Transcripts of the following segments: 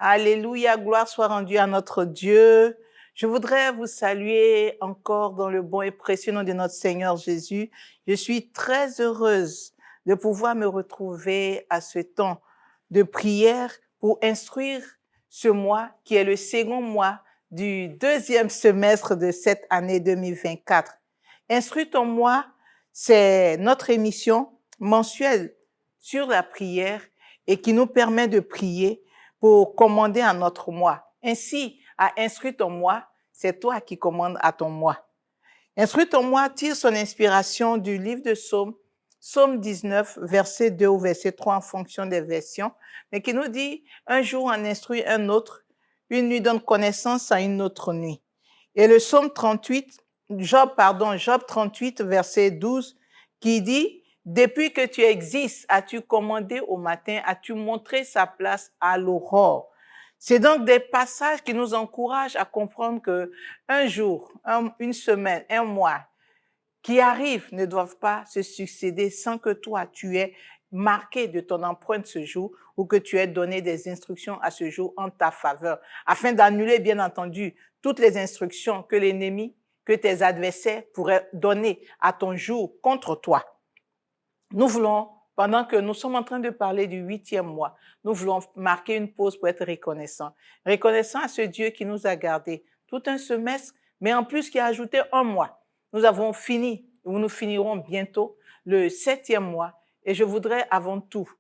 Alléluia, gloire soit rendue à notre Dieu. Je voudrais vous saluer encore dans le bon et précieux nom de notre Seigneur Jésus. Je suis très heureuse de pouvoir me retrouver à ce temps de prière pour instruire ce mois qui est le second mois du deuxième semestre de cette année 2024. Instruire ton mois, c'est notre émission mensuelle sur la prière et qui nous permet de prier pour commander à notre moi. Ainsi, à instruire ton moi, c'est toi qui commandes à ton moi. Instruire ton moi tire son inspiration du livre de Psaume, Psaume 19, verset 2 au verset 3 en fonction des versions, mais qui nous dit, un jour on instruit un autre, une nuit donne connaissance à une autre nuit. Et le Psaume 38, Job 38, verset 12, qui dit, depuis que tu existes, as-tu commandé au matin, as-tu montré sa place à l'aurore. C'est donc des passages qui nous encouragent à comprendre que un jour, une semaine, un mois qui arrivent ne doivent pas se succéder sans que toi, tu aies marqué de ton empreinte ce jour ou que tu aies donné des instructions à ce jour en ta faveur, afin d'annuler, bien entendu, toutes les instructions que l'ennemi, que tes adversaires pourraient donner à ton jour contre toi. Nous voulons, pendant que nous sommes en train de parler du 8e mois, nous voulons marquer une pause pour être reconnaissants. Reconnaissants à ce Dieu qui nous a gardés tout un semestre, mais en plus qui a ajouté un mois. Nous avons fini, ou nous finirons bientôt, le 7e mois. Et je voudrais avant tout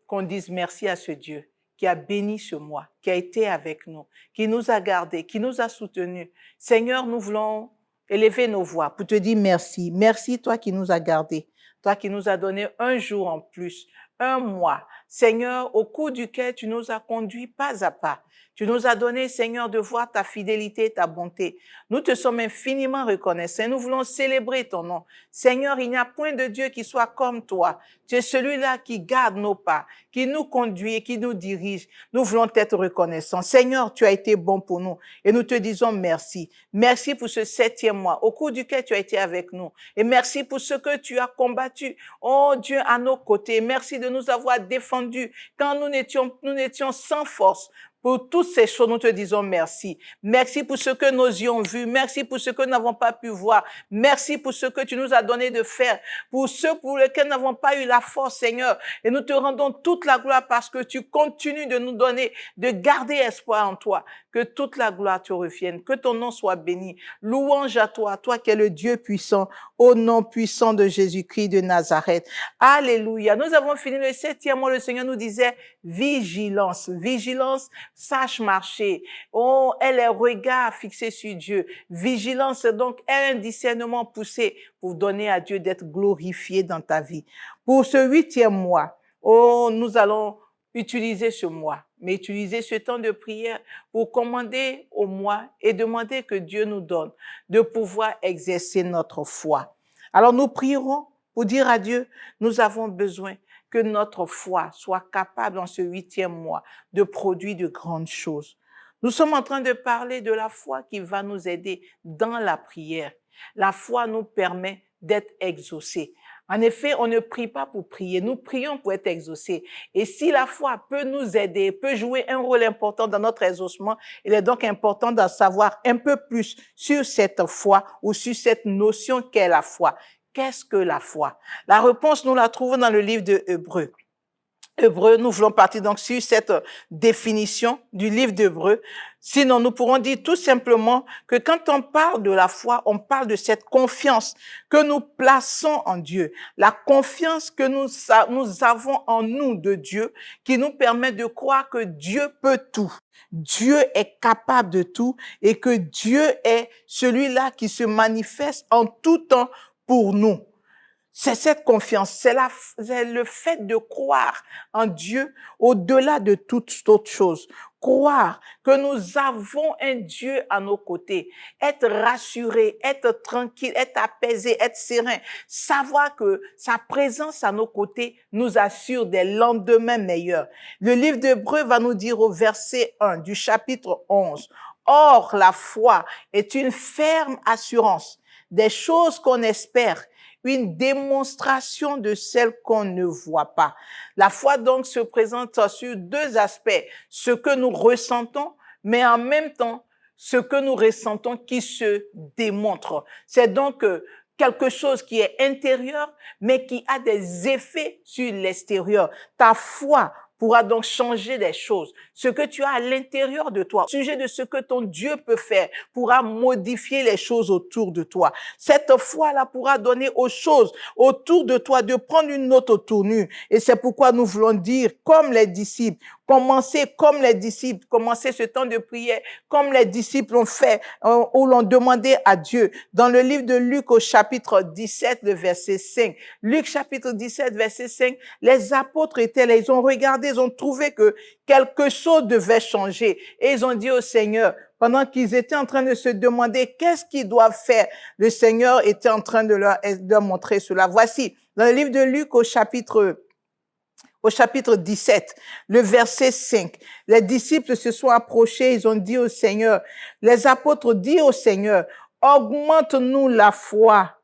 qu'on dise merci à ce Dieu qui a béni ce mois, qui a été avec nous, qui nous a gardés, qui nous a soutenus. Seigneur, nous voulons élever nos voix pour te dire merci. Merci, toi qui nous as gardés. Toi qui nous as donné un jour en plus, un mois. Seigneur, au cours duquel tu nous as conduits pas à pas. Tu nous as donné, Seigneur, de voir ta fidélité et ta bonté. Nous te sommes infiniment reconnaissants. Nous voulons célébrer ton nom. Seigneur, il n'y a point de Dieu qui soit comme toi. Tu es celui-là qui garde nos pas, qui nous conduit et qui nous dirige. Nous voulons être reconnaissants. Seigneur, tu as été bon pour nous et nous te disons merci. Merci pour ce 7e mois au cours duquel tu as été avec nous. Et merci pour ce que tu as combattu. Oh Dieu, à nos côtés. Merci de nous avoir défendus quand nous n'étions sans force. Pour toutes ces choses, nous te disons merci. Merci pour ce que nos yeux ont vu. Merci pour ce que nous n'avons pas pu voir. Merci pour ce que tu nous as donné de faire. Pour ceux pour lesquels nous n'avons pas eu la force, Seigneur. Et nous te rendons toute la gloire parce que tu continues de nous donner, de garder espoir en toi. Que toute la gloire te revienne. Que ton nom soit béni. Louange à toi, toi qui es le Dieu puissant, au nom puissant de Jésus-Christ de Nazareth. Alléluia. Nous avons fini le 7e mois. Le Seigneur nous disait vigilance. Vigilance, sache marcher. Oh, elle est regard fixé sur Dieu. Vigilance, donc, est un discernement poussé pour donner à Dieu d'être glorifié dans ta vie. Pour ce 8e mois, oh, nous allons utiliser ce mois, mais utiliser ce temps de prière pour commander au mois et demander que Dieu nous donne de pouvoir exercer notre foi. Alors, nous prierons pour dire à Dieu, nous avons besoin que notre foi soit capable en ce 8e mois de produire de grandes choses. Nous sommes en train de parler de la foi qui va nous aider dans la prière. La foi nous permet d'être exaucés. En effet, on ne prie pas pour prier, nous prions pour être exaucés. Et si la foi peut nous aider, peut jouer un rôle important dans notre exaucement, il est donc important d'en savoir un peu plus sur cette foi ou sur cette notion qu'est la foi. Qu'est-ce que la foi? La réponse, nous la trouvons dans le livre de Hébreux. Hébreux, nous voulons partir donc sur cette définition du livre d'Hébreux. Sinon, nous pourrons dire tout simplement que quand on parle de la foi, on parle de cette confiance que nous plaçons en Dieu. La confiance que nous avons en nous de Dieu qui nous permet de croire que Dieu peut tout. Dieu est capable de tout et que Dieu est celui-là qui se manifeste en tout temps pour nous. C'est cette confiance, c'est le fait de croire en Dieu au-delà de toute autre chose. Croire que nous avons un Dieu à nos côtés, être rassuré, être tranquille, être apaisé, être serein, savoir que sa présence à nos côtés nous assure des lendemains meilleurs. Le livre d'Hébreux va nous dire au verset 1 du chapitre 11, « Or, la foi est une ferme assurance des choses qu'on espère une démonstration de celle qu'on ne voit pas. La foi donc se présente sur deux aspects, ce que nous ressentons, mais en même temps, ce que nous ressentons qui se démontre. C'est donc quelque chose qui est intérieur, mais qui a des effets sur l'extérieur. Ta foi pourra donc changer les choses. Ce que tu as à l'intérieur de toi, au sujet de ce que ton Dieu peut faire, pourra modifier les choses autour de toi. Cette foi-là pourra donner aux choses autour de toi de prendre une autre tournure. Et c'est pourquoi nous voulons dire, comme les disciples, commencer comme les disciples, commencer ce temps de prière comme les disciples ont fait, ou l'ont demandé à Dieu. Dans le livre de Luc au chapitre 17, le verset 5. Luc chapitre 17, verset 5, les apôtres étaient là, ils ont regardé, ils ont trouvé que quelque chose devait changer. Et ils ont dit au Seigneur, pendant qu'ils étaient en train de se demander qu'est-ce qu'ils doivent faire, le Seigneur était en train de leur montrer cela. Voici, dans le livre de Luc au chapitre 17, le verset 5. Les disciples se sont approchés, ils ont dit au Seigneur, les apôtres disent au Seigneur, augmente-nous la foi.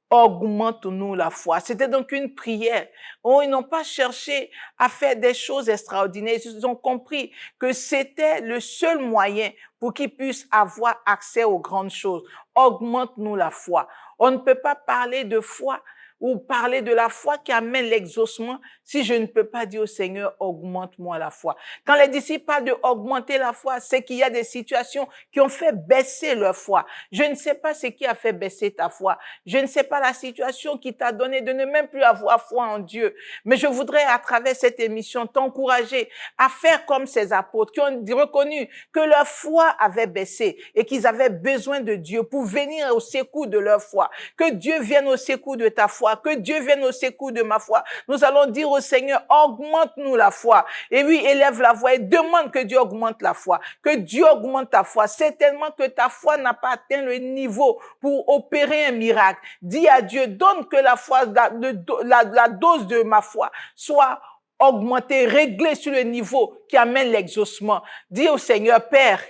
Augmente-nous la foi. C'était donc une prière. Oh, ils n'ont pas cherché à faire des choses extraordinaires. Ils ont compris que c'était le seul moyen pour qu'ils puissent avoir accès aux grandes choses. Augmente-nous la foi. On ne peut pas parler de foi ou parler de la foi qui amène l'exaucement si je ne peux pas dire au Seigneur, augmente-moi la foi. Quand les disciples parlent de augmenter la foi, c'est qu'il y a des situations qui ont fait baisser leur foi. Je ne sais pas ce qui a fait baisser ta foi. Je ne sais pas la situation qui t'a donné de ne même plus avoir foi en Dieu. Mais je voudrais, à travers cette émission, t'encourager à faire comme ces apôtres qui ont reconnu que leur foi avait baissé et qu'ils avaient besoin de Dieu pour venir au secours de leur foi. Que Dieu vienne au secours de ta foi. Que Dieu vienne au secours de ma foi. Nous allons dire au Seigneur, augmente-nous la foi. Et oui, élève la voix et demande que Dieu augmente la foi. Que Dieu augmente ta foi. Certainement que ta foi n'a pas atteint le niveau pour opérer un miracle. Dis à Dieu, donne que la foi, la dose de ma foi soit augmentée, réglée sur le niveau qui amène l'exaucement. Dis au Seigneur, Père,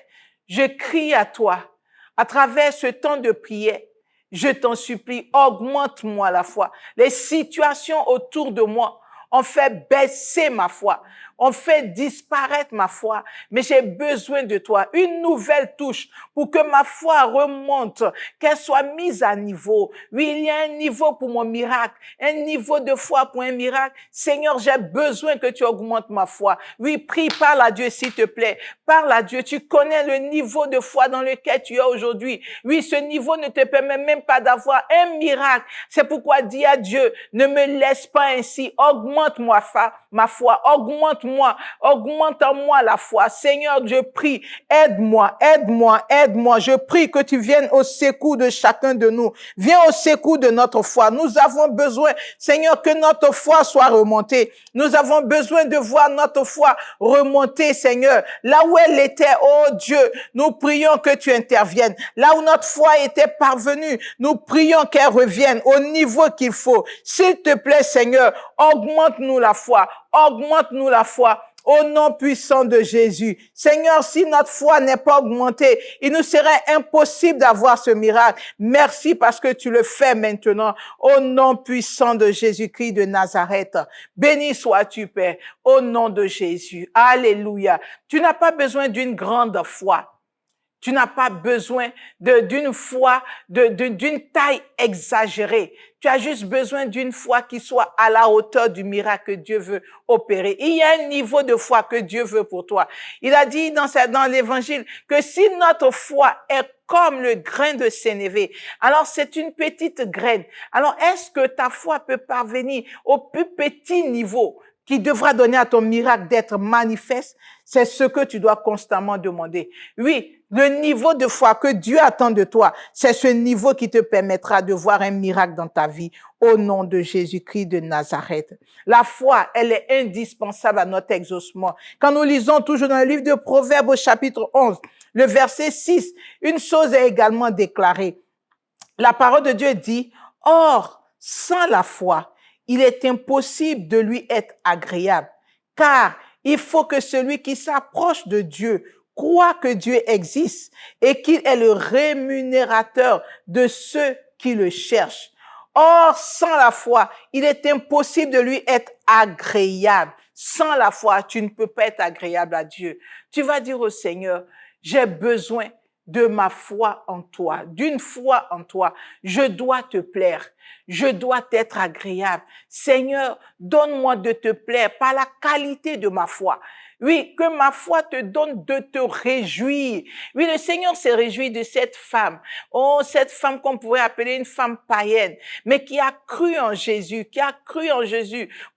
je crie à toi à travers ce temps de prière. Je t'en supplie, augmente-moi la foi. Les situations autour de moi ont fait baisser ma foi, ont fait disparaître ma foi. Mais j'ai besoin de toi, une nouvelle touche pour que ma foi remonte, qu'elle soit mise à niveau. Oui, il y a un niveau pour mon miracle, un niveau de foi pour un miracle. Seigneur, j'ai besoin que tu augmentes ma foi. Oui, prie, parle à Dieu s'il te plaît. Parle à Dieu, tu connais le niveau de foi dans lequel tu es aujourd'hui. Oui, ce niveau ne te permet même pas d'avoir un miracle. C'est pourquoi dis à Dieu, ne me laisse pas ainsi, augmente-moi ma foi, augmente-moi, augmente en moi la foi. Seigneur, je prie, aide-moi, aide-moi, aide-moi. Je prie que tu viennes au secours de chacun de nous. Viens au secours de notre foi. Nous avons besoin, Seigneur, que notre foi soit remontée. Nous avons besoin de voir notre foi remonter, Seigneur. Là où elle était, oh Dieu, nous prions que tu interviennes. Là où notre foi était parvenue, nous prions qu'elle revienne au niveau qu'il faut. S'il te plaît, Seigneur, augmente-nous la foi, augmente-nous la foi. Au nom puissant de Jésus. Seigneur, si notre foi n'est pas augmentée, il nous serait impossible d'avoir ce miracle. Merci parce que tu le fais maintenant. Au nom puissant de Jésus-Christ de Nazareth. Béni sois-tu, Père. Au nom de Jésus. Alléluia. Tu n'as pas besoin d'une grande foi. Tu n'as pas besoin d'une foi, d'une taille exagérée. Tu as juste besoin d'une foi qui soit à la hauteur du miracle que Dieu veut opérer. Il y a un niveau de foi que Dieu veut pour toi. Il a dit dans l'évangile que si notre foi est comme le grain de sénévé, alors c'est une petite graine. Alors est-ce que ta foi peut parvenir au plus petit niveau qui devra donner à ton miracle d'être manifeste? C'est ce que tu dois constamment demander. Oui, le niveau de foi que Dieu attend de toi, c'est ce niveau qui te permettra de voir un miracle dans ta vie au nom de Jésus-Christ de Nazareth. La foi, elle est indispensable à notre exaucement. Quand nous lisons toujours dans le livre de Proverbes au chapitre 11, le verset 6, une chose est également déclarée. La parole de Dieu dit, « Or, sans la foi, il est impossible de lui être agréable, car il faut que celui qui s'approche de Dieu croit que Dieu existe et qu'il est le rémunérateur de ceux qui le cherchent. Or, sans la foi, il est impossible de lui être agréable. Sans la foi, tu ne peux pas être agréable à Dieu. Tu vas dire au Seigneur, j'ai besoin de ma foi en toi, d'une foi en toi. Je dois te plaire. Je dois t'être agréable. Seigneur, donne-moi de te plaire par la qualité de ma foi. Oui, que ma foi te donne de te réjouir. Oui, le Seigneur s'est réjoui de cette femme. Oh, cette femme qu'on pourrait appeler une femme païenne, mais qui a cru en Jésus,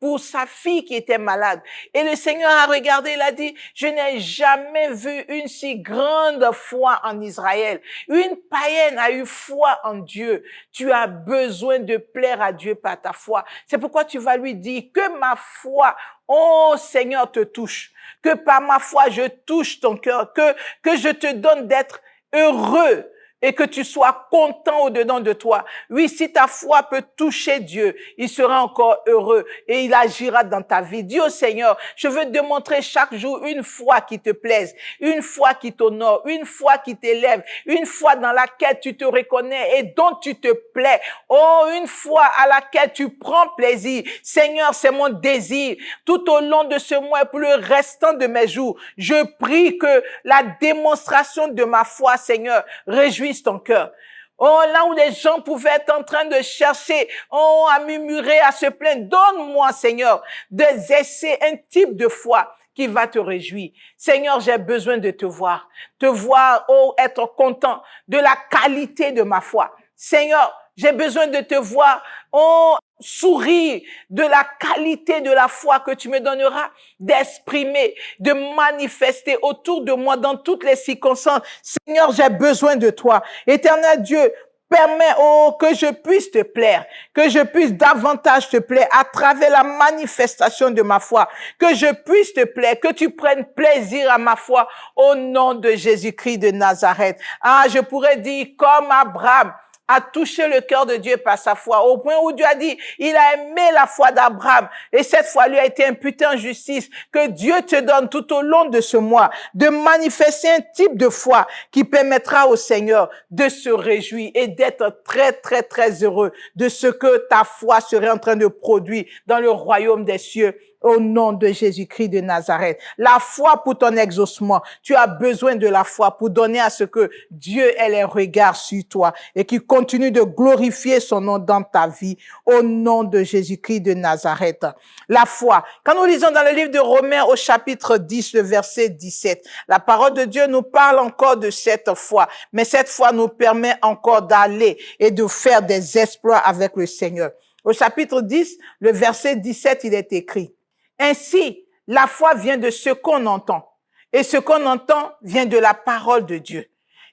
pour sa fille qui était malade. Et le Seigneur a regardé, il a dit, je n'ai jamais vu une si grande foi en Israël. Une païenne a eu foi en Dieu. Tu as besoin de plaire à Dieu par ta foi. C'est pourquoi tu vas lui dire que ma foi, oh Seigneur, te touche. Que par ma foi, je touche ton cœur. Que je te donne d'être heureux et que tu sois content au-dedans de toi. Oui, si ta foi peut toucher Dieu, il sera encore heureux et il agira dans ta vie. Dis au Seigneur, je veux te démontrer chaque jour une foi qui te plaise, une foi qui t'honore, une foi qui t'élève, une foi dans laquelle tu te reconnais et dont tu te plais. Oh, une foi à laquelle tu prends plaisir. Seigneur, c'est mon désir. Tout au long de ce mois et pour le restant de mes jours, je prie que la démonstration de ma foi, Seigneur, réjouisse ton cœur. Oh, là où les gens pouvaient être en train de chercher, oh, à murmurer, à se plaindre, donne-moi, Seigneur, d'exercer un type de foi qui va te réjouir. Seigneur, j'ai besoin de te voir, oh, être content de la qualité de ma foi. Seigneur, j'ai besoin de te voir, oh, sourire de la qualité de la foi que tu me donneras, d'exprimer, de manifester autour de moi dans toutes les circonstances. Seigneur, j'ai besoin de toi. Éternel Dieu, permets, oh, que je puisse te plaire, que je puisse davantage te plaire à travers la manifestation de ma foi, que je puisse te plaire, que tu prennes plaisir à ma foi au nom de Jésus-Christ de Nazareth. Ah, je pourrais dire comme Abraham a touché le cœur de Dieu par sa foi, au point où Dieu a dit, il a aimé la foi d'Abraham, et cette foi lui a été imputée en justice. Que Dieu te donne tout au long de ce mois de manifester un type de foi qui permettra au Seigneur de se réjouir et d'être très, très, très heureux de ce que ta foi serait en train de produire dans le royaume des cieux. Au nom de Jésus-Christ de Nazareth. La foi pour ton exaucement. Tu as besoin de la foi pour donner à ce que Dieu ait les regards sur toi et qu'il continue de glorifier son nom dans ta vie. Au nom de Jésus-Christ de Nazareth. La foi. Quand nous lisons dans le livre de Romains au chapitre 10, le verset 17, la parole de Dieu nous parle encore de cette foi. Mais cette foi nous permet encore d'aller et de faire des exploits avec le Seigneur. Au chapitre 10, le verset 17, il est écrit: ainsi, la foi vient de ce qu'on entend, et ce qu'on entend vient de la parole de Dieu.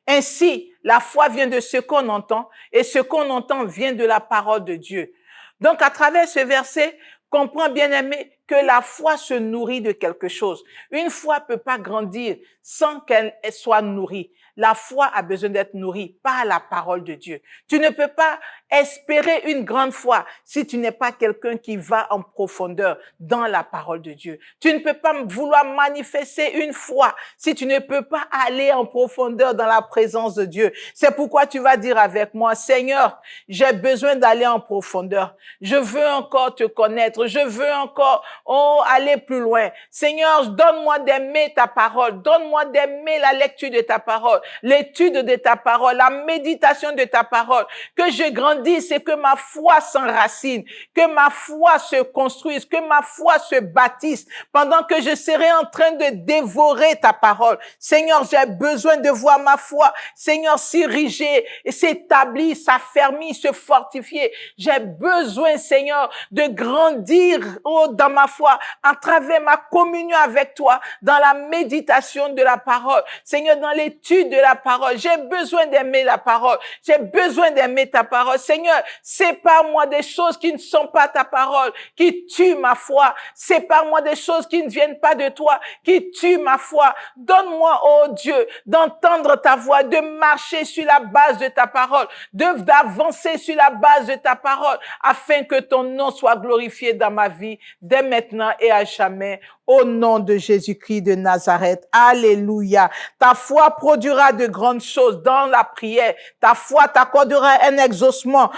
Ainsi, la foi vient de ce qu'on entend, et ce qu'on entend vient de la parole de Dieu. Donc, à travers ce verset, comprends, bien-aimé, que la foi se nourrit de quelque chose. Une foi peut pas grandir sans qu'elle soit nourrie. La foi a besoin d'être nourrie par la parole de Dieu. Tu ne peux pas espérer une grande foi si tu n'es pas quelqu'un qui va en profondeur dans la parole de Dieu. Tu ne peux pas vouloir manifester une foi si tu ne peux pas aller en profondeur dans la présence de Dieu. C'est pourquoi tu vas dire avec moi, Seigneur, j'ai besoin d'aller en profondeur. Je veux encore te connaître. Je veux encore, oh, aller plus loin. Seigneur, donne-moi d'aimer ta parole. Donne-moi d'aimer la lecture de ta parole, l'étude de ta parole, la méditation de ta parole. Que je grandisse et que ma foi s'enracine, que ma foi se construise, que ma foi se bâtisse pendant que je serai en train de dévorer ta parole. Seigneur, j'ai besoin de voir ma foi, Seigneur, s'ériger, s'établir, s'affermir, se fortifier. J'ai besoin, Seigneur, de grandir, oh, dans ma foi, à travers ma communion avec toi, dans la méditation de la parole. Seigneur, dans l'étude de la parole, j'ai besoin d'aimer la parole. J'ai besoin d'aimer ta parole. Seigneur, sépare-moi des choses qui ne sont pas ta parole, qui tuent ma foi. Sépare-moi des choses qui ne viennent pas de toi, qui tuent ma foi. Donne-moi, oh Dieu, d'entendre ta voix, de marcher sur la base de ta parole, d'avancer sur la base de ta parole, afin que ton nom soit glorifié dans ma vie, dès maintenant et à jamais, au nom de Jésus-Christ de Nazareth. Alléluia. Ta foi produira de grandes choses dans la prière. Ta foi t'accordera un exaucement,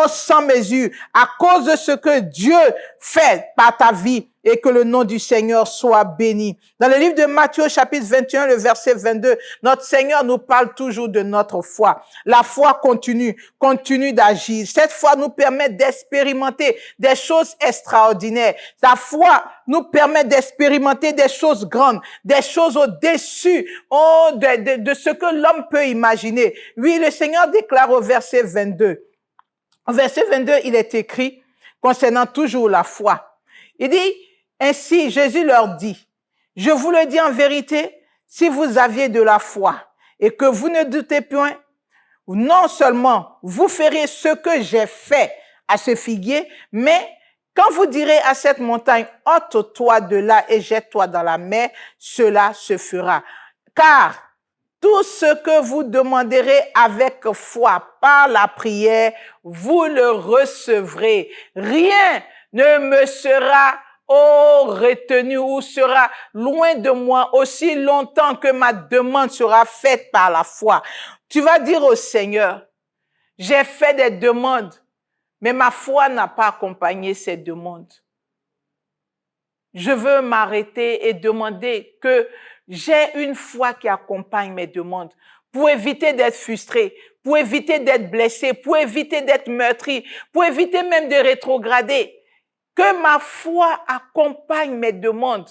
sans mesure, à cause de ce que Dieu fait par ta vie, et que le nom du Seigneur soit béni. Dans le livre de Matthieu, chapitre 21, le verset 22, notre Seigneur nous parle toujours de notre foi. La foi continue d'agir. Cette foi nous permet d'expérimenter des choses extraordinaires. La foi nous permet d'expérimenter des choses grandes, des choses au-dessus de ce que l'homme peut imaginer. Oui, le Seigneur déclare au verset 22. Au verset 22, il est écrit, concernant toujours la foi. Il dit, ainsi, Jésus leur dit, je vous le dis en vérité, si vous aviez de la foi et que vous ne doutez point, non seulement vous ferez ce que j'ai fait à ce figuier, mais quand vous direz à cette montagne, ôte-toi de là et jette-toi dans la mer, cela se fera. Car tout ce que vous demanderez avec foi par la prière, vous le recevrez. Rien ne me sera retenu ou sera loin de moi aussi longtemps que ma demande sera faite par la foi. Tu vas dire au Seigneur, j'ai fait des demandes, mais ma foi n'a pas accompagné ces demandes. Je veux m'arrêter et demander que j'ai une foi qui accompagne mes demandes pour éviter d'être frustré, pour éviter d'être blessé, pour éviter d'être meurtri, pour éviter même de rétrograder. Que ma foi accompagne mes demandes.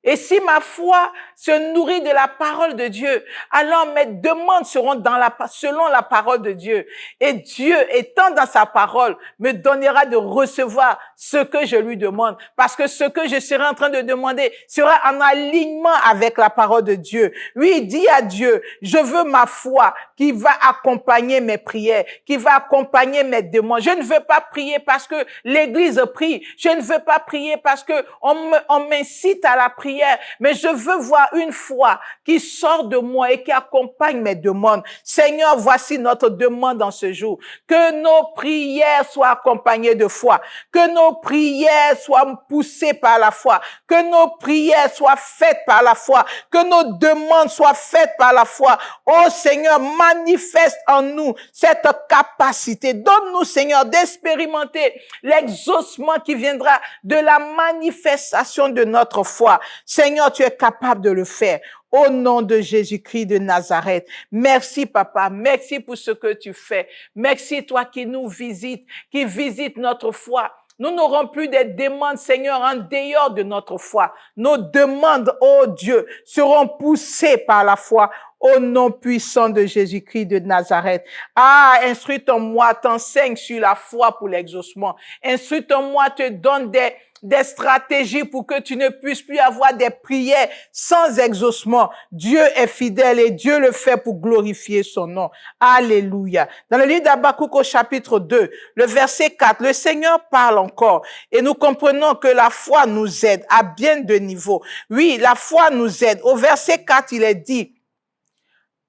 Et si ma foi se nourrit de la parole de Dieu, alors mes demandes seront selon la parole de Dieu. Et Dieu, étant dans sa parole, me donnera de recevoir ce que je lui demande. Parce que ce que je serai en train de demander sera en alignement avec la parole de Dieu. Oui, dis à Dieu, je veux ma foi qui va accompagner mes prières, qui va accompagner mes demandes. Je ne veux pas prier parce que l'Église prie. Je ne veux pas prier parce que on m'incite à la prière. Mais je veux voir une foi qui sort de moi et qui accompagne mes demandes. Seigneur, voici notre demande en ce jour. Que nos prières soient accompagnées de foi. Que nos prières soient poussées par la foi. Que nos prières soient faites par la foi. Que nos demandes soient faites par la foi. Oh Seigneur, manifeste en nous cette capacité. Donne-nous, Seigneur, d'expérimenter l'exaucement qui viendra de la manifestation de notre foi. Seigneur, tu es capable de le faire. Au nom de Jésus-Christ de Nazareth. Merci, Papa. Merci pour ce que tu fais. Merci, toi qui nous visites, qui visites notre foi. Nous n'aurons plus des demandes, Seigneur, en dehors de notre foi. Nos demandes, ô Dieu, seront poussées par la foi. Au nom puissant de Jésus-Christ de Nazareth. Ah, instruis-moi, t'enseigne sur la foi pour l'exaucement. Instruis-moi, te donne des stratégies pour que tu ne puisses plus avoir des prières sans exaucement. Dieu est fidèle et Dieu le fait pour glorifier son nom. Alléluia. Dans le livre d'Habakkuk au chapitre 2, le verset 4, le Seigneur parle encore et nous comprenons que la foi nous aide à bien de niveaux. Oui, la foi nous aide. Au verset 4, il est dit,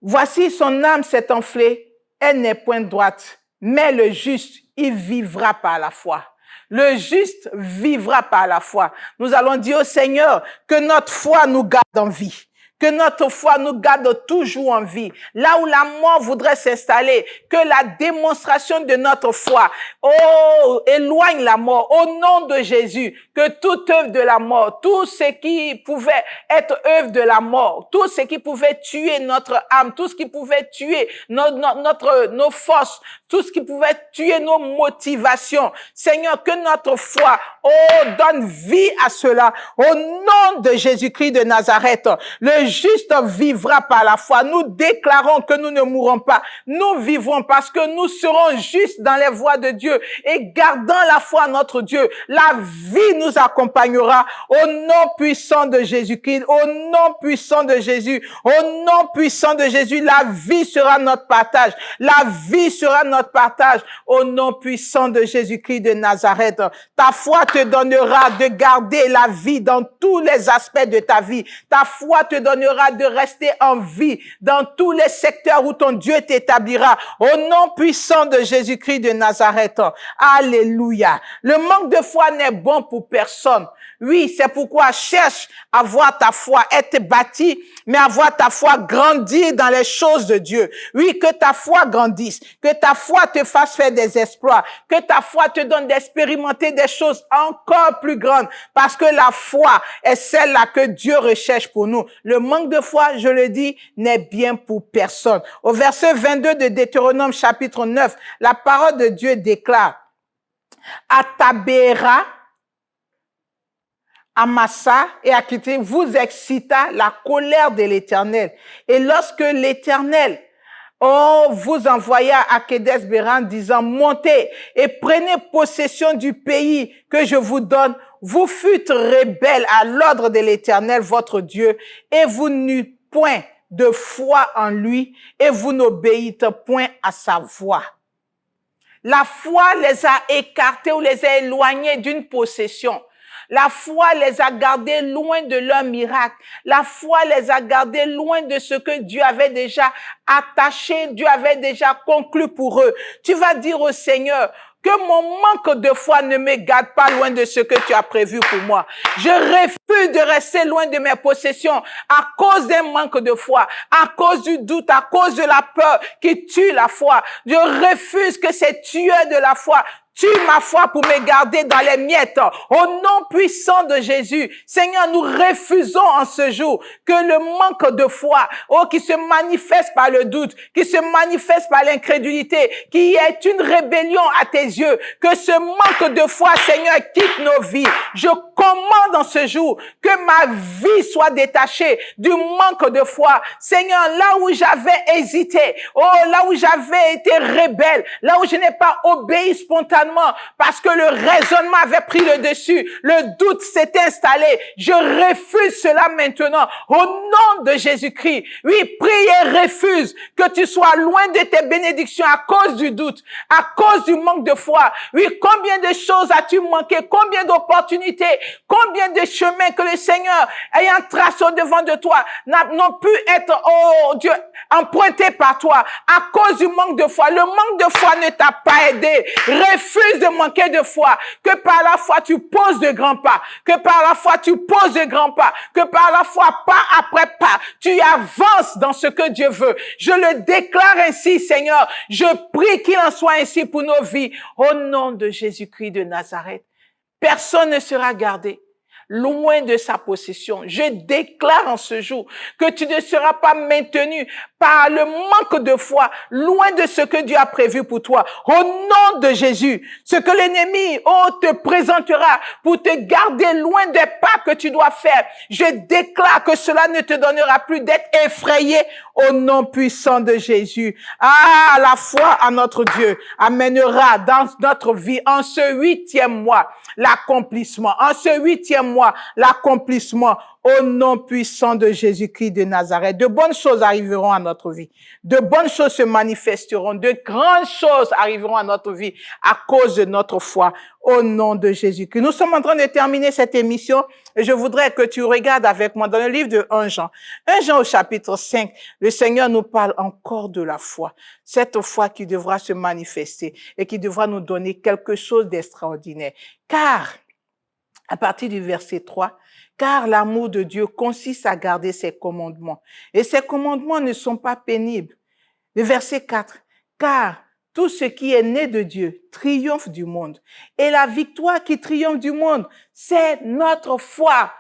voici son âme s'est enflée, elle n'est point droite, mais le juste, il vivra par la foi. Le juste vivra par la foi. Nous allons dire au Seigneur que notre foi nous garde en vie. Que notre foi nous garde toujours en vie. Là où la mort voudrait s'installer, que la démonstration de notre foi, éloigne la mort. Au nom de Jésus, que toute œuvre de la mort, tout ce qui pouvait être œuvre de la mort, tout ce qui pouvait tuer notre âme, tout ce qui pouvait tuer nos forces, tout ce qui pouvait tuer nos motivations. Seigneur, que notre foi, donne vie à cela. Au nom de Jésus-Christ de Nazareth, le juste vivra par la foi. Nous déclarons que nous ne mourrons pas. Nous vivons parce que nous serons justes dans les voies de Dieu et gardant la foi à notre Dieu. La vie nous accompagnera au nom puissant de Jésus-Christ, au nom puissant de Jésus, au nom puissant de Jésus. La vie sera notre partage. La vie sera notre partage au nom puissant de Jésus-Christ de Nazareth. Ta foi te donnera de garder la vie dans tous les aspects de ta vie. Ta foi te donnera de rester en vie dans tous les secteurs où ton Dieu t'établira. Au nom puissant de Jésus-Christ de Nazareth. Alléluia. Le manque de foi n'est bon pour personne. Oui, c'est pourquoi cherche à voir ta foi être bâtie, mais à voir ta foi grandir dans les choses de Dieu. Oui, que ta foi grandisse, que ta foi te fasse faire des exploits, que ta foi te donne d'expérimenter des choses encore plus grandes, parce que la foi est celle-là que Dieu recherche pour nous. Le manque de foi, je le dis, n'est bien pour personne. Au verset 22 de Deutéronome chapitre 9, la parole de Dieu déclare: à Tabéra, Amasa et Akité vous excita la colère de l'Éternel. Et lorsque l'Éternel vous envoya à Kédes Béran disant: montez et prenez possession du pays que je vous donne, vous fûtes rebelles à l'ordre de l'Éternel votre Dieu, et vous n'eûtes point de foi en lui, et vous n'obéîtes point à sa voix. La foi les a écartés ou les a éloignés d'une possession. La foi les a gardés loin de leur miracle. La foi les a gardés loin de ce que Dieu avait déjà attaché, Dieu avait déjà conclu pour eux. Tu vas dire au Seigneur: que mon manque de foi ne me garde pas loin de ce que tu as prévu pour moi. Je refuse de rester loin de mes possessions à cause d'un manque de foi, à cause du doute, à cause de la peur qui tue la foi. Je refuse que ces tueurs de la foi tue ma foi pour me garder dans les miettes. Au nom puissant de Jésus, Seigneur, nous refusons en ce jour que le manque de foi, qui se manifeste par le doute, qui se manifeste par l'incrédulité, qui est une rébellion à tes yeux, que ce manque de foi, Seigneur, quitte nos vies. Je commande en ce jour que ma vie soit détachée du manque de foi. Seigneur, là où j'avais hésité, là où j'avais été rebelle, là où je n'ai pas obéi spontanément, parce que le raisonnement avait pris le dessus, le doute s'est installé. Je refuse cela maintenant au nom de Jésus-Christ. Oui, prie et refuse que tu sois loin de tes bénédictions à cause du doute, à cause du manque de foi. Oui, combien de choses as-tu manqué? Combien d'opportunités? Combien de chemins que le Seigneur ayant tracé au devant de toi n'ont pu être, oh Dieu, empruntés par toi à cause du manque de foi. Le manque de foi ne t'a pas aidé. Refuse de manquer de foi, que par la foi tu poses de grands pas, que par la foi tu poses de grands pas, que par la foi, pas après pas, tu avances dans ce que Dieu veut. Je le déclare ainsi, Seigneur. Je prie qu'il en soit ainsi pour nos vies. Au nom de Jésus-Christ de Nazareth, personne ne sera gardé loin de sa possession. Je déclare en ce jour que tu ne seras pas maintenu par le manque de foi, loin de ce que Dieu a prévu pour toi. Au nom de Jésus, ce que l'ennemi, te présentera pour te garder loin des pas que tu dois faire, je déclare que cela ne te donnera plus d'être effrayé au nom puissant de Jésus. Ah, la foi à notre Dieu amènera dans notre vie, en ce 8e mois, l'accomplissement. En ce 8e mois, l'accomplissement au nom puissant de Jésus-Christ de Nazareth. De bonnes choses arriveront à notre vie. De bonnes choses se manifesteront. De grandes choses arriveront à notre vie à cause de notre foi au nom de Jésus-Christ. Nous sommes en train de terminer cette émission et je voudrais que tu regardes avec moi dans le livre de 1 Jean. 1 Jean au chapitre 5, le Seigneur nous parle encore de la foi. Cette foi qui devra se manifester et qui devra nous donner quelque chose d'extraordinaire. Car, à partir du verset 3, car l'amour de Dieu consiste à garder ses commandements. Et ses commandements ne sont pas pénibles. Le verset 4, car tout ce qui est né de Dieu triomphe du monde. Et la victoire qui triomphe du monde, c'est notre foi.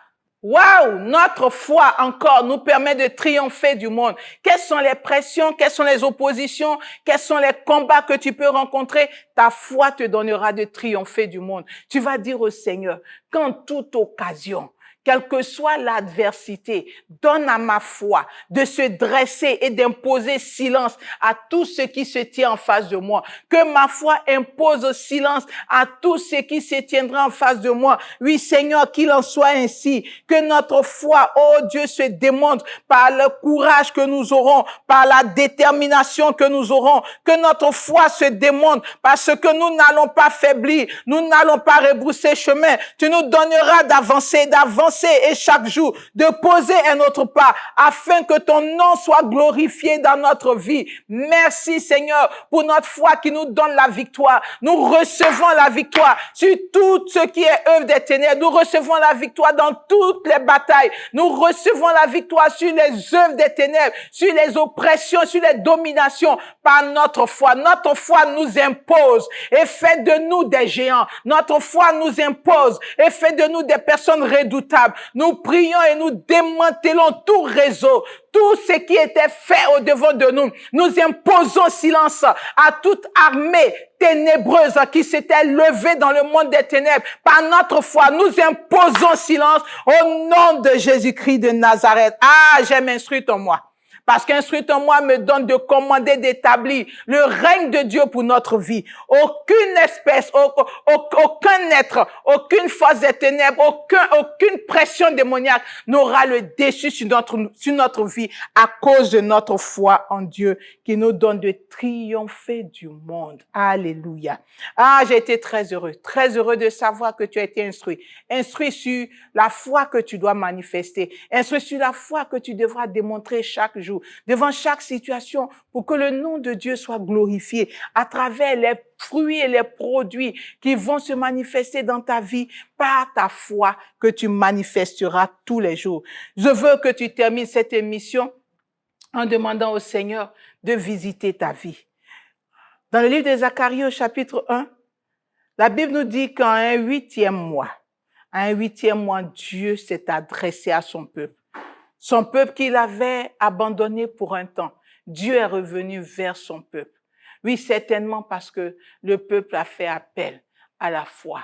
Waouh! Notre foi encore nous permet de triompher du monde. Quelles sont les pressions? Quelles sont les oppositions? Quels sont les combats que tu peux rencontrer? Ta foi te donnera de triompher du monde. Tu vas dire au Seigneur, qu'en toute occasion, quelle que soit l'adversité, donne à ma foi de se dresser et d'imposer silence à tout ce qui se tient en face de moi. Que ma foi impose silence à tout ce qui se tiendra en face de moi. Oui, Seigneur, qu'il en soit ainsi. Que notre foi, oh Dieu, se démontre par le courage que nous aurons, par la détermination que nous aurons. Que notre foi se démontre parce que nous n'allons pas faiblir. Nous n'allons pas rebrousser chemin. Tu nous donneras d'avancer, d'avancer d'avancer et chaque jour de poser un autre pas afin que ton nom soit glorifié dans notre vie. Merci Seigneur pour notre foi qui nous donne la victoire. Nous recevons la victoire sur tout ce qui est œuvre des ténèbres. Nous recevons la victoire dans toutes les batailles. Nous recevons la victoire sur les œuvres des ténèbres, sur les oppressions, sur les dominations par notre foi. Notre foi nous impose et fait de nous des géants. Notre foi nous impose et fait de nous des personnes redoutables. Nous prions et nous démantelons tout réseau, tout ce qui était fait au-devant de nous. Nous imposons silence à toute armée ténébreuse qui s'était levée dans le monde des ténèbres. Par notre foi, nous imposons silence au nom de Jésus-Christ de Nazareth. Ah, j'aime instruire en moi. Parce qu'instruire en moi me donne de commander, d'établir le règne de Dieu pour notre vie. Aucune espèce, aucun être, aucune force des ténèbres, aucune pression démoniaque n'aura le dessus sur notre vie à cause de notre foi en Dieu qui nous donne de triompher du monde. Alléluia. Ah, j'ai été très heureux de savoir que tu as été instruit. Instruit sur la foi que tu dois manifester. Instruit sur la foi que tu devras démontrer chaque jour, devant chaque situation, pour que le nom de Dieu soit glorifié à travers les fruits et les produits qui vont se manifester dans ta vie par ta foi que tu manifesteras tous les jours. Je veux que tu termines cette émission en demandant au Seigneur de visiter ta vie. Dans le livre de Zacharie au chapitre 1, la Bible nous dit qu'en un huitième mois, Dieu s'est adressé à son peuple. Son peuple qu'il avait abandonné pour un temps. Dieu est revenu vers son peuple. Oui, certainement parce que le peuple a fait appel à la foi.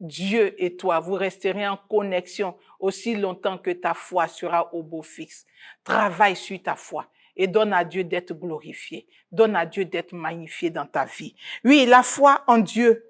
Dieu et toi, vous resterez en connexion aussi longtemps que ta foi sera au beau fixe. Travaille sur ta foi et donne à Dieu d'être glorifié. Donne à Dieu d'être magnifié dans ta vie. Oui, la foi en Dieu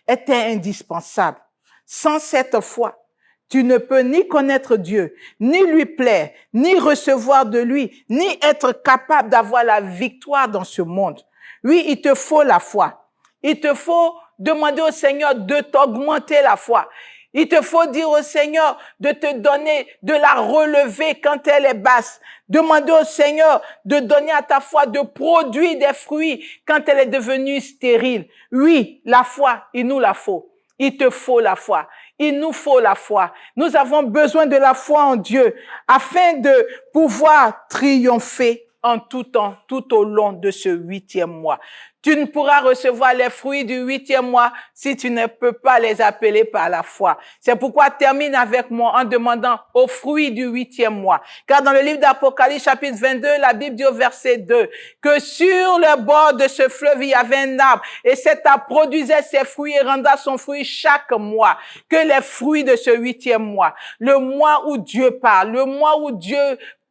était indispensable. Sans cette foi, tu ne peux ni connaître Dieu, ni lui plaire, ni recevoir de lui, ni être capable d'avoir la victoire dans ce monde. Oui, il te faut la foi. Il te faut demander au Seigneur de t'augmenter la foi. Il te faut dire au Seigneur de te donner, de la relever quand elle est basse. Demander au Seigneur de donner à ta foi de produire des fruits quand elle est devenue stérile. Oui, la foi, il nous la faut. Il te faut la foi. Il nous faut la foi. Nous avons besoin de la foi en Dieu afin de pouvoir triompher en tout temps, tout au long de ce huitième mois. Tu ne pourras recevoir les fruits du huitième mois si tu ne peux pas les appeler par la foi. C'est pourquoi termine avec moi en demandant aux fruits du huitième mois. Car dans le livre d'Apocalypse chapitre 22, la Bible dit au verset 2 que sur le bord de ce fleuve, il y avait un arbre et cet arbre produisait ses fruits et rendait son fruit chaque mois. Que les fruits de ce huitième mois, le mois où Dieu parle, le mois où Dieu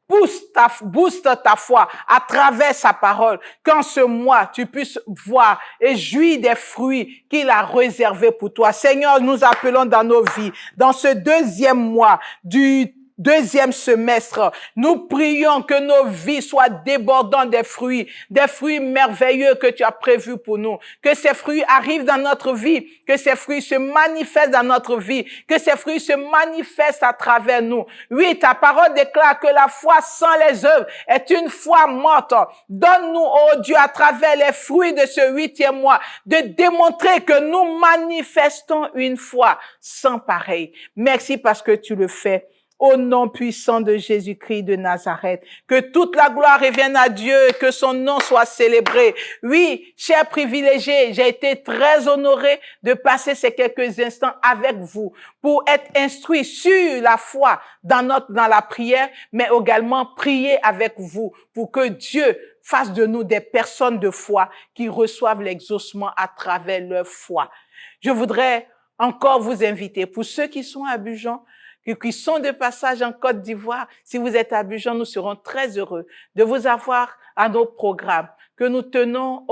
booste ta foi à travers sa parole. Qu'en ce mois, tu puisses voir et jouir des fruits qu'il a réservés pour toi. Seigneur, nous appelons dans nos vies, dans ce deuxième mois du deuxième semestre, nous prions que nos vies soient débordantes des fruits merveilleux que tu as prévus pour nous. Que ces fruits arrivent dans notre vie, que ces fruits se manifestent dans notre vie, que ces fruits se manifestent à travers nous. Oui, ta parole déclare que la foi sans les œuvres est une foi morte. Donne-nous, oh Dieu, à travers les fruits de ce huitième mois, de démontrer que nous manifestons une foi sans pareil. Merci parce que tu le fais. Au nom puissant de Jésus-Christ de Nazareth, que toute la gloire revienne à Dieu, que son nom soit célébré. Oui, chers privilégiés, j'ai été très honoré de passer ces quelques instants avec vous pour être instruit sur la foi dans la prière, mais également prier avec vous pour que Dieu fasse de nous des personnes de foi qui reçoivent l'exaucement à travers leur foi. Je voudrais encore vous inviter, pour ceux qui sont à Abidjan, qui sont de passage en Côte d'Ivoire, si vous êtes à Abidjan, nous serons très heureux de vous avoir à nos programmes que nous tenons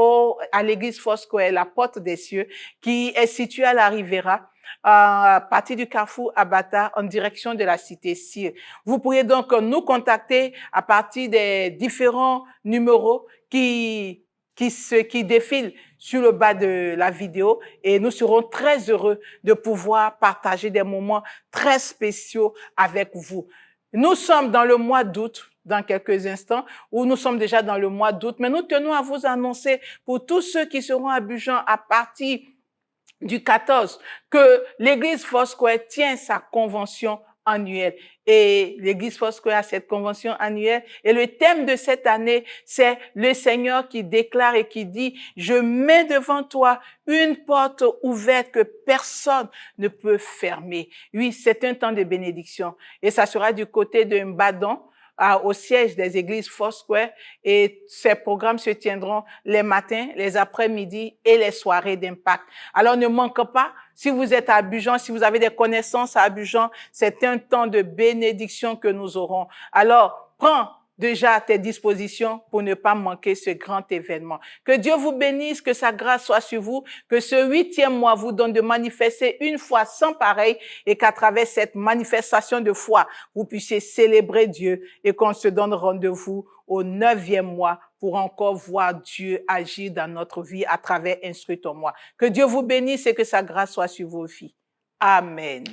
à l'église Foursquare, la porte des cieux, qui est située à la Riviera, à partir du carrefour Abata, en direction de la cité Sire. Vous pourriez donc nous contacter à partir des différents numéros qui qui défilent sur le bas de la vidéo et nous serons très heureux de pouvoir partager des moments très spéciaux avec vous. Nous sommes dans le mois d'août, dans quelques instants, où nous sommes déjà dans le mois d'août, mais nous tenons à vous annoncer pour tous ceux qui seront à Bujan à partir du 14 que l'Église Foursquare tient sa convention annuelle. Et l'Église Foursquare a cette convention annuelle. Et le thème de cette année, c'est le Seigneur qui déclare et qui dit, je mets devant toi une porte ouverte que personne ne peut fermer. Oui, c'est un temps de bénédiction. Et ça sera du côté de Mbadon, au siège des églises Foursquare, et ces programmes se tiendront les matins, les après-midi et les soirées d'impact. Alors ne manquez pas, si vous êtes à Bujan, si vous avez des connaissances à Bujan, c'est un temps de bénédiction que nous aurons. Alors, prends déjà tes dispositions pour ne pas manquer ce grand événement. Que Dieu vous bénisse, que sa grâce soit sur vous, que ce 8e mois vous donne de manifester une foi sans pareil et qu'à travers cette manifestation de foi, vous puissiez célébrer Dieu et qu'on se donne rendez-vous au 9e mois pour encore voir Dieu agir dans notre vie à travers Instruis ton moi. Que Dieu vous bénisse et que sa grâce soit sur vos vies. Amen.